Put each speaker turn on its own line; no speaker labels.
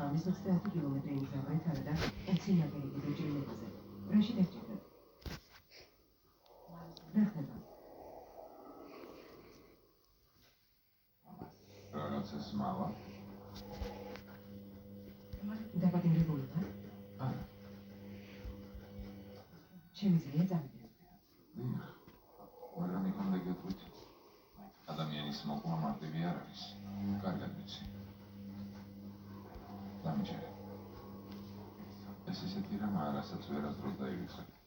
ღამის 30 კილომეტრი იმგრავრეთ არადა ოცინაგერი გიბრჯილებზე. რაში დაგჭირდა? რა ხდება?
რაღაცა სმავა?
დაბადებულება?
არა.
ჩემი ძლია წავიდე.
მაგრამ იქამდე გეტყვით. ადამიანის მოკვლა მარტივი არ არის. კარგად ვიცი. დამიჯერე. ეს ისეთი რამაა, რასაც ვერასდროს დაივიწყე.